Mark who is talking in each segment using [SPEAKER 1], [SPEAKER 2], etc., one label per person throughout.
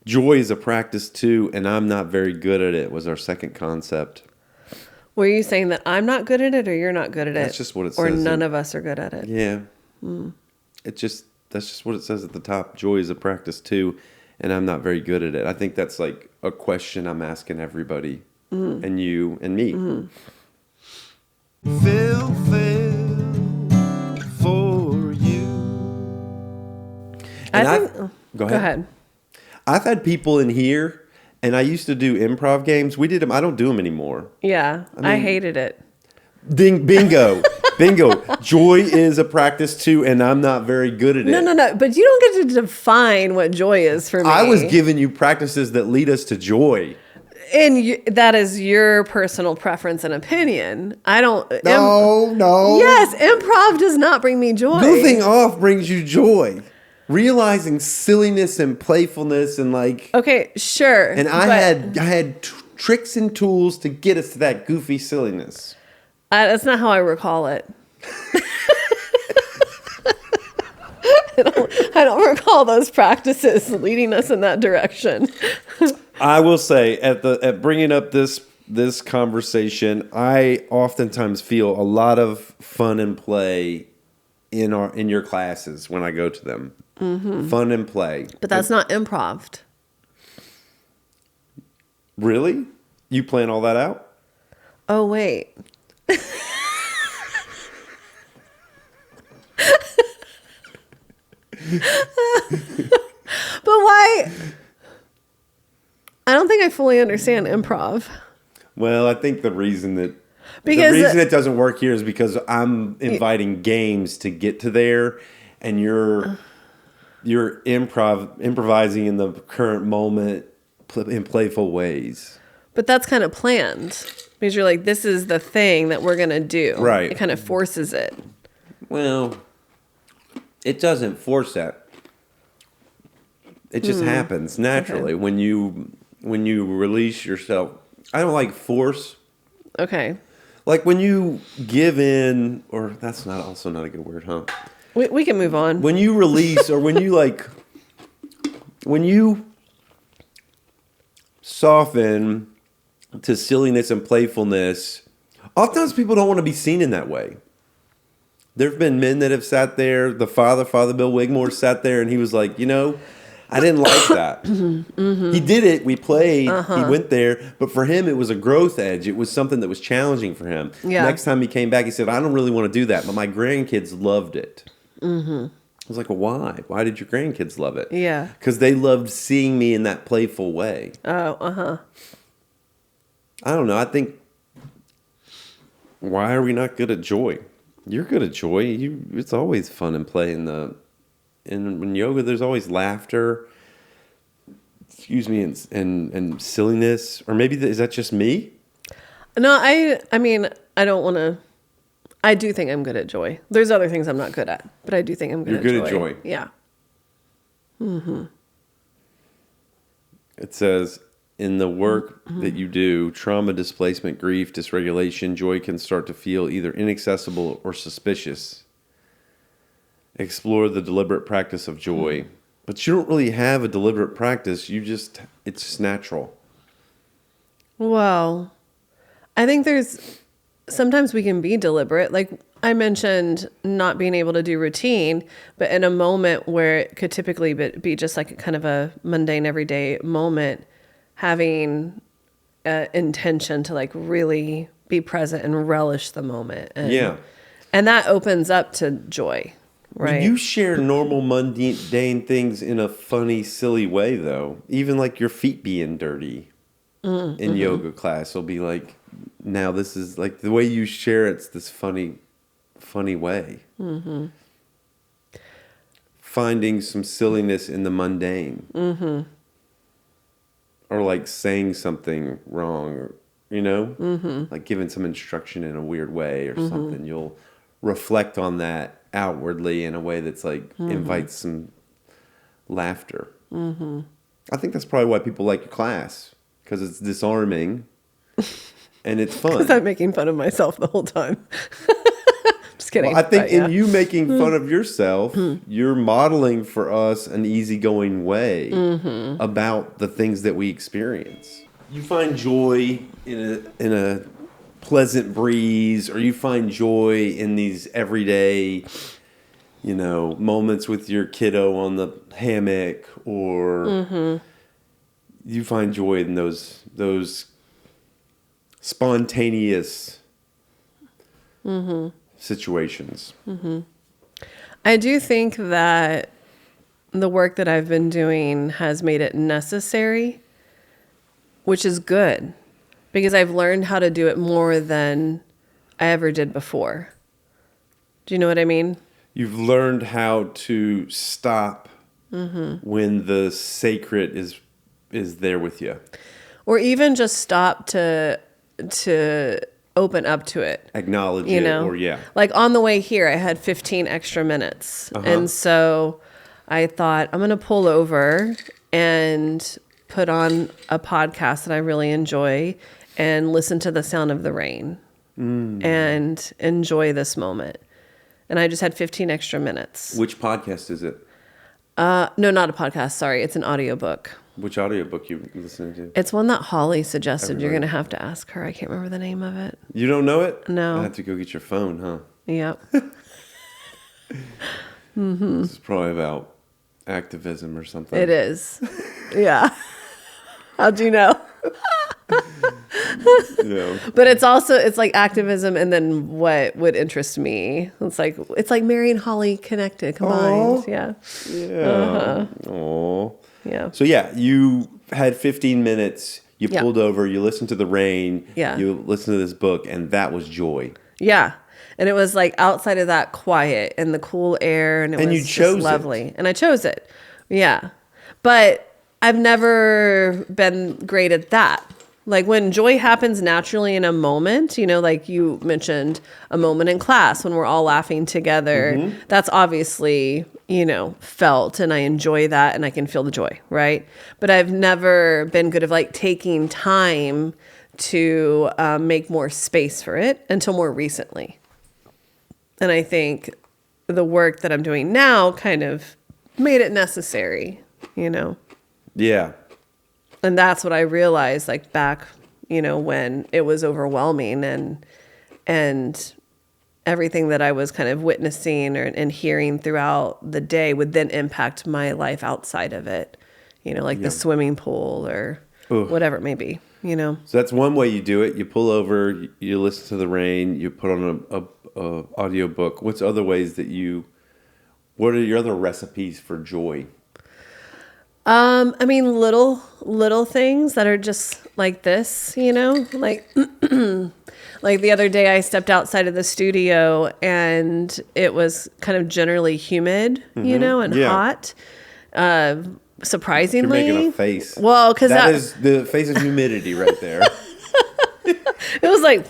[SPEAKER 1] Joy is a practice too, and I'm not very good at it was our second concept.
[SPEAKER 2] Were you saying that I'm not good at it or you're not good at it?
[SPEAKER 1] That's just what it
[SPEAKER 2] or
[SPEAKER 1] says.
[SPEAKER 2] Or none of us are good at it?
[SPEAKER 1] Yeah. That's just what it says at the top. Joy is a practice too, and I'm not very good at it. I think that's like a question I'm asking everybody, and you and me.
[SPEAKER 3] Phil, for you.
[SPEAKER 1] Go ahead. I've had people in here, and I used to do improv games. We did them. I don't do them anymore.
[SPEAKER 2] Yeah, I hated it.
[SPEAKER 1] Bingo. Joy is a practice too, and I'm not very good at it.
[SPEAKER 2] No. But you don't get to define what joy is for me.
[SPEAKER 1] I was giving you practices that lead us to joy.
[SPEAKER 2] And that is your personal preference and opinion. I don't.
[SPEAKER 1] No.
[SPEAKER 2] Yes, improv does not bring me joy.
[SPEAKER 1] Goofing off brings you joy. Realizing silliness and playfulness and like.
[SPEAKER 2] Okay, sure.
[SPEAKER 1] And I had tricks and tools to get us to that goofy silliness.
[SPEAKER 2] That's not how I recall it. I don't recall those practices leading us in that direction.
[SPEAKER 1] I will say at bringing up this conversation, I oftentimes feel a lot of fun and play in your classes when I go to them. Mm-hmm. Fun and play.
[SPEAKER 2] But that's not improv.
[SPEAKER 1] Really? You plan all that out?
[SPEAKER 2] Oh, wait. But why? I don't think I fully understand improv.
[SPEAKER 1] Well, I think the reason it doesn't work here is because I'm inviting games to get to there, and you're improvising in the current moment in playful ways.
[SPEAKER 2] But that's kind of planned because you're like, this is the thing that we're gonna do.
[SPEAKER 1] Right.
[SPEAKER 2] It kind of forces it.
[SPEAKER 1] Well, it doesn't force that. It just happens naturally when you release yourself. I don't like force.
[SPEAKER 2] Okay.
[SPEAKER 1] Like when you give in, or that's also not a good word, huh?
[SPEAKER 2] We can move on.
[SPEAKER 1] When you release, or when you soften to silliness and playfulness, oftentimes people don't want to be seen in that way. There have been men that have sat there. The Father Bill Wigmore sat there, and he was like, I didn't like that. Mm-hmm. He did it. We played. He went there. But for him, it was a growth edge. It was something that was challenging for him.
[SPEAKER 2] Yeah.
[SPEAKER 1] Next time he came back, he said, I don't really want to do that. But my grandkids loved it. Mm-hmm. I was like, well, why? Why did your grandkids love it?
[SPEAKER 2] Yeah.
[SPEAKER 1] Because they loved seeing me in that playful way.
[SPEAKER 2] Oh, uh-huh.
[SPEAKER 1] I don't know. I think, why are we not good at joy? You're good at joy. It's always fun and play in yoga. There's always laughter, and silliness. Or maybe is that just me?
[SPEAKER 2] No, I mean, I don't want to. I do think I'm good at joy. There's other things I'm not good at, but I do think I'm good at joy.
[SPEAKER 1] You're good at joy.
[SPEAKER 2] Yeah. Mm-hmm.
[SPEAKER 1] It says, in the work that you do, trauma, displacement, grief, dysregulation, joy can start to feel either inaccessible or suspicious. Explore the deliberate practice of joy. But you don't really have a deliberate practice. It's just natural.
[SPEAKER 2] Well, I think sometimes we can be deliberate. Like I mentioned, not being able to do routine, but in a moment where it could typically be just like kind of a mundane everyday moment, having intention to like really be present and relish the moment. And that opens up to joy, right?
[SPEAKER 1] When you share normal mundane things in a funny, silly way, though, even like your feet being dirty in yoga class will be like, now this is like the way you share it's this funny way. Mm-hmm. Finding some silliness in the mundane. Mm-hmm. Or like saying something wrong, like giving some instruction in a weird way or something. You'll reflect on that outwardly in a way that's like invites some laughter. Mm-hmm. I think that's probably why people like your class, because it's disarming and it's fun.
[SPEAKER 2] Because I'm making fun of myself the whole time. Just Just kidding.
[SPEAKER 1] Well, I think
[SPEAKER 2] but, yeah.
[SPEAKER 1] in you making fun of yourself, you're modeling for us an easygoing way about the things that we experience. You find joy in a pleasant breeze, or you find joy in these everyday, moments with your kiddo on the hammock, or you find joy in those spontaneous situations.
[SPEAKER 2] I do think that the work that I've been doing has made it necessary, which is good, because I've learned how to do it more than I ever did before. Do you know what I mean?
[SPEAKER 1] You've learned how to stop when the sacred is there with you.
[SPEAKER 2] Or even just stop to open up to it.
[SPEAKER 1] Acknowledge it, or
[SPEAKER 2] Like on the way here, I had 15 extra minutes. And so I thought, I'm going to pull over and put on a podcast that I really enjoy and listen to the sound of the rain and enjoy this moment. And I just had 15 extra minutes.
[SPEAKER 1] Which podcast is it?
[SPEAKER 2] No, not a podcast. Sorry. It's an audiobook.
[SPEAKER 1] Which audiobook you listening to?
[SPEAKER 2] It's one that Holly suggested. You're going to have to ask her. I can't remember the name of it.
[SPEAKER 1] You don't know it?
[SPEAKER 2] No.
[SPEAKER 1] I have to go get your phone, huh?
[SPEAKER 2] Yep.
[SPEAKER 1] This is probably about activism or something.
[SPEAKER 2] It is. Yeah. How'd you know?
[SPEAKER 1] Yeah.
[SPEAKER 2] But it's like activism and then what would interest me. It's like Mary and Holly connected, combined.
[SPEAKER 1] Aww.
[SPEAKER 2] Yeah.
[SPEAKER 1] Yeah. Aw.
[SPEAKER 2] Yeah.
[SPEAKER 1] So yeah, you had 15 minutes. You
[SPEAKER 2] Yeah.
[SPEAKER 1] pulled over. You listened to the rain.
[SPEAKER 2] Yeah.
[SPEAKER 1] You listened to this book, and that was joy.
[SPEAKER 2] Yeah. And it was like outside of that quiet and the cool air, and it
[SPEAKER 1] And
[SPEAKER 2] was
[SPEAKER 1] you chose
[SPEAKER 2] just lovely. And I chose it. Yeah. But I've never been great at that. Like when joy happens naturally in a moment, like you mentioned a moment in class when we're all laughing together, that's obviously, felt, and I enjoy that and I can feel the joy, right? But I've never been good at like taking time to make more space for it until more recently. And I think the work that I'm doing now kind of made it necessary,
[SPEAKER 1] Yeah.
[SPEAKER 2] And that's what I realized, like back, when it was overwhelming and everything that I was kind of witnessing and hearing throughout the day would then impact my life outside of it, like the swimming pool or whatever it may be,
[SPEAKER 1] So that's one way you do it. You pull over, you listen to the rain, you put on a audio book. What's other ways what are your other recipes for joy?
[SPEAKER 2] I mean, little things that are just like this, like, like the other day I stepped outside of the studio and it was kind of generally humid, and hot. Surprisingly.
[SPEAKER 1] You're making a face.
[SPEAKER 2] Well, because
[SPEAKER 1] that is the face of humidity right there.
[SPEAKER 2] It was like,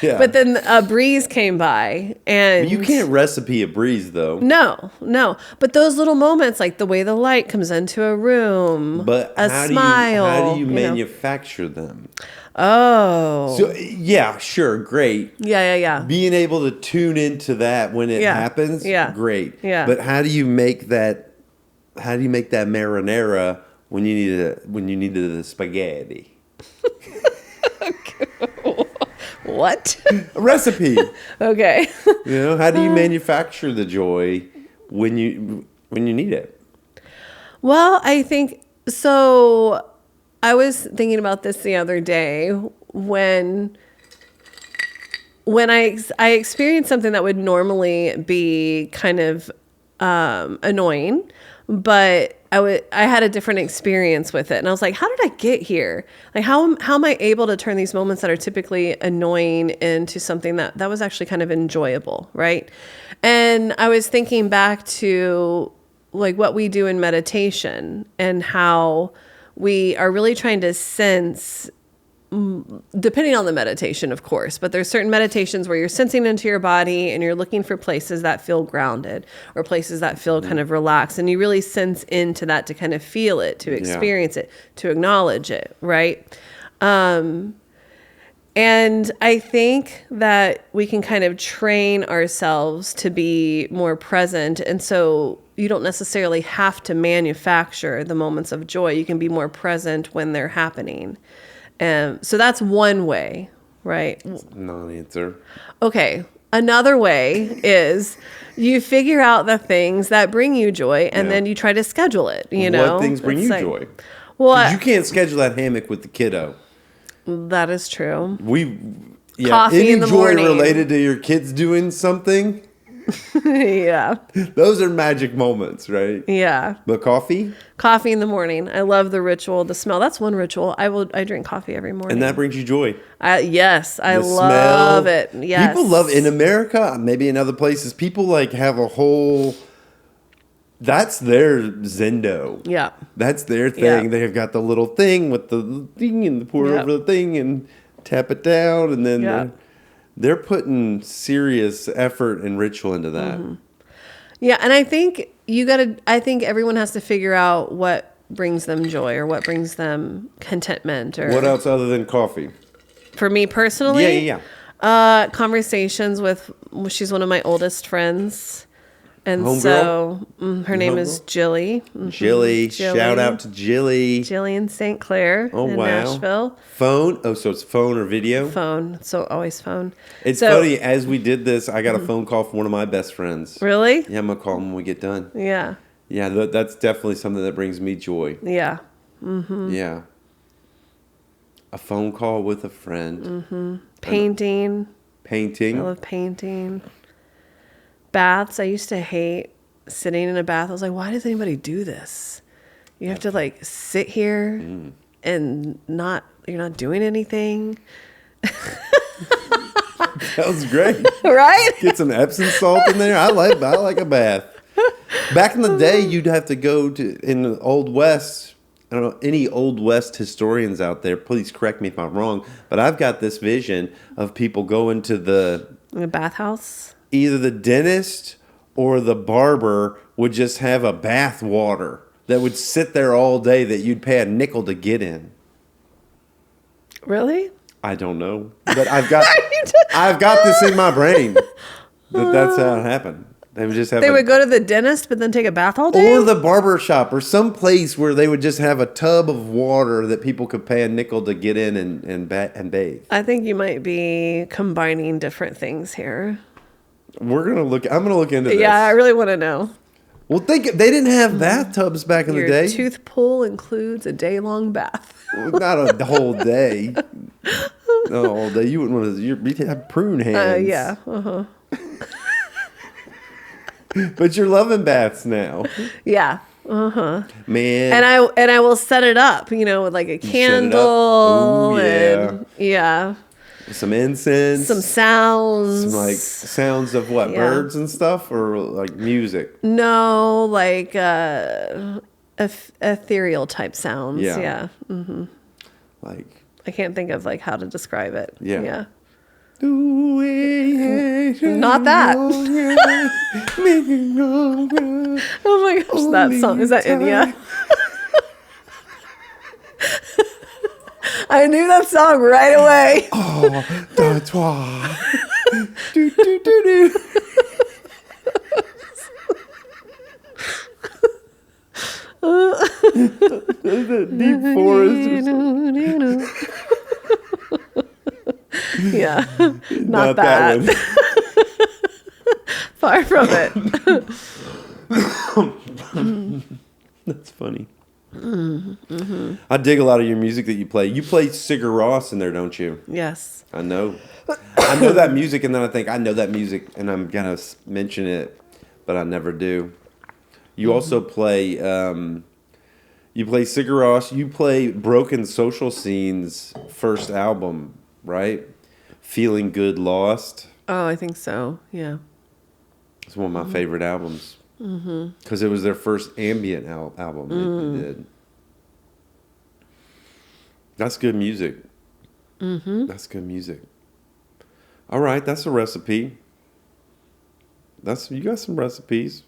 [SPEAKER 1] Yeah.
[SPEAKER 2] But then a breeze came by and
[SPEAKER 1] You can't recipe a breeze though.
[SPEAKER 2] No. But those little moments, like the way the light comes into a room,
[SPEAKER 1] But
[SPEAKER 2] a smile.
[SPEAKER 1] How do you manufacture them?
[SPEAKER 2] Oh.
[SPEAKER 1] So yeah, sure, great.
[SPEAKER 2] Yeah.
[SPEAKER 1] Being able to tune into that when it happens, great.
[SPEAKER 2] Yeah.
[SPEAKER 1] But how do you make that marinara when you needed the spaghetti?
[SPEAKER 2] What?
[SPEAKER 1] A recipe.
[SPEAKER 2] Okay.
[SPEAKER 1] How do you manufacture the joy when you need it?
[SPEAKER 2] Well, I think so. I was thinking about this the other day when I experienced something that would normally be kind of annoying, but I had a different experience with it. And I was like, how did I get here? Like, how am I able to turn these moments that are typically annoying into something that was actually kind of enjoyable, right? And I was thinking back to like what we do in meditation and how we are really trying to sense, depending on the meditation, of course, but there's certain meditations where you're sensing into your body and you're looking for places that feel grounded or places that feel kind of relaxed. And you really sense into that to kind of feel it, to experience it, to acknowledge it, right? And I think that we can kind of train ourselves to be more present. And so you don't necessarily have to manufacture the moments of joy. You can be more present when they're happening. So that's one way, right?
[SPEAKER 1] Non-answer.
[SPEAKER 2] Okay. Another way is you figure out the things that bring you joy and then you try to schedule it, you know?
[SPEAKER 1] What things bring
[SPEAKER 2] It's
[SPEAKER 1] you
[SPEAKER 2] like,
[SPEAKER 1] joy?
[SPEAKER 2] Well,
[SPEAKER 1] 'Cause you can't schedule that hammock with the kiddo.
[SPEAKER 2] that is true.
[SPEAKER 1] Coffee
[SPEAKER 2] Coffee
[SPEAKER 1] any
[SPEAKER 2] in the
[SPEAKER 1] joy
[SPEAKER 2] morning.
[SPEAKER 1] related to your kids doing something,
[SPEAKER 2] Yeah.
[SPEAKER 1] those are magic moments, right?
[SPEAKER 2] Yeah.
[SPEAKER 1] But coffee,
[SPEAKER 2] Coffee in the morning. I love the ritual, the smell. That's one ritual. I drink coffee every morning.
[SPEAKER 1] and that brings you joy.
[SPEAKER 2] Yes, I
[SPEAKER 1] The
[SPEAKER 2] love
[SPEAKER 1] smell.
[SPEAKER 2] it. Yes.
[SPEAKER 1] People love in America, maybe in other places. People like have a whole. That's their Zendo.
[SPEAKER 2] Yeah.
[SPEAKER 1] That's their
[SPEAKER 2] Yeah.
[SPEAKER 1] thing. They've got the little thing with the thing and pour it
[SPEAKER 2] Yep.
[SPEAKER 1] over the thing and tap it down, and then
[SPEAKER 2] Yeah.
[SPEAKER 1] they're putting serious effort and ritual into that.
[SPEAKER 2] Yeah, and I think I think everyone has to figure out what brings them joy or what brings them contentment or
[SPEAKER 1] What else other than coffee?
[SPEAKER 2] for me personally.
[SPEAKER 1] Yeah.
[SPEAKER 2] Conversations with she's one of my oldest friends. And
[SPEAKER 1] Homegirl?
[SPEAKER 2] so her name is
[SPEAKER 1] Homegirl?
[SPEAKER 2] Jilly.
[SPEAKER 1] Jilly. Shout out to Jilly.
[SPEAKER 2] Jilly in St. Clair
[SPEAKER 1] Oh,
[SPEAKER 2] in
[SPEAKER 1] wow.
[SPEAKER 2] Nashville.
[SPEAKER 1] Phone? Oh, so it's phone or video?
[SPEAKER 2] Phone. So always phone.
[SPEAKER 1] It's
[SPEAKER 2] So-
[SPEAKER 1] funny, as we did this, I got a phone call from one of my best friends.
[SPEAKER 2] Really?
[SPEAKER 1] Yeah, I'm going to call him when we get done.
[SPEAKER 2] Yeah.
[SPEAKER 1] Yeah, that's definitely something that brings me joy.
[SPEAKER 2] Yeah.
[SPEAKER 1] Yeah. A phone call with a friend.
[SPEAKER 2] Painting. I
[SPEAKER 1] Painting.
[SPEAKER 2] love painting. Baths. I used to hate sitting in a bath. I was like, why does anybody do this? You have to like sit here and you're not doing anything.
[SPEAKER 1] That was great.
[SPEAKER 2] Right?
[SPEAKER 1] Get some Epsom salt in there. I like a bath. Back in the day, you'd have to go to in the Old West. I don't know any Old West historians out there. Please correct me if I'm wrong, but I've got this vision of people going to
[SPEAKER 2] In a bathhouse.
[SPEAKER 1] either the dentist or the barber would just have a bath water that would sit there all day that you'd pay a nickel to get in.
[SPEAKER 2] Really?
[SPEAKER 1] I don't know, but I've got this in my brain that's how it happened. They would just have
[SPEAKER 2] They would go to the dentist, but then take a bath all day?
[SPEAKER 1] or the barber shop or some place where they would just have a tub of water that people could pay a nickel to get in and bathe.
[SPEAKER 2] I think you might be combining different things here.
[SPEAKER 1] I'm gonna look into this.
[SPEAKER 2] Yeah, I really want to know.
[SPEAKER 1] Well, they didn't have bathtubs back in
[SPEAKER 2] Your
[SPEAKER 1] the day.
[SPEAKER 2] tooth pull includes a day-long bath.
[SPEAKER 1] Well, not a whole day. No, all day. You wouldn't want to. You'd have prune hands.
[SPEAKER 2] Yeah. Uh-huh.
[SPEAKER 1] But you're loving baths now,
[SPEAKER 2] Yeah. Uh-huh.
[SPEAKER 1] man.
[SPEAKER 2] And I will set it up, with like a
[SPEAKER 1] set it up?
[SPEAKER 2] candle
[SPEAKER 1] Ooh,
[SPEAKER 2] and
[SPEAKER 1] some incense,
[SPEAKER 2] some sounds.
[SPEAKER 1] some like sounds of what
[SPEAKER 2] Yeah.
[SPEAKER 1] birds and stuff, or like music.
[SPEAKER 2] No, like ethereal type sounds.
[SPEAKER 1] Yeah.
[SPEAKER 2] Yeah.
[SPEAKER 1] Like
[SPEAKER 2] I can't think of like how to describe it.
[SPEAKER 1] Yeah.
[SPEAKER 2] Yeah.
[SPEAKER 1] not
[SPEAKER 2] that. Oh my gosh, that song. Is that Inya? I knew that song right away.
[SPEAKER 1] Oh, that's why. do, do, do, do. The deep forest or something.
[SPEAKER 2] Yeah. Not that.
[SPEAKER 1] one.
[SPEAKER 2] Far from it.
[SPEAKER 1] That's funny. I dig a lot of your music that you play. You play Sigur Rós in there, don't you?
[SPEAKER 2] Yes.
[SPEAKER 1] I know. I know that music, and then I think I know that music, and I'm gonna mention it, but I never do. You also play. You play Sigur Rós. You play Broken Social Scene's first album, right? Feeling Good, Lost.
[SPEAKER 2] Oh, I think so. Yeah.
[SPEAKER 1] It's one of my favorite albums because it was their first ambient album they did. That's good music. That's good music. All right, that's a recipe. You got some recipes.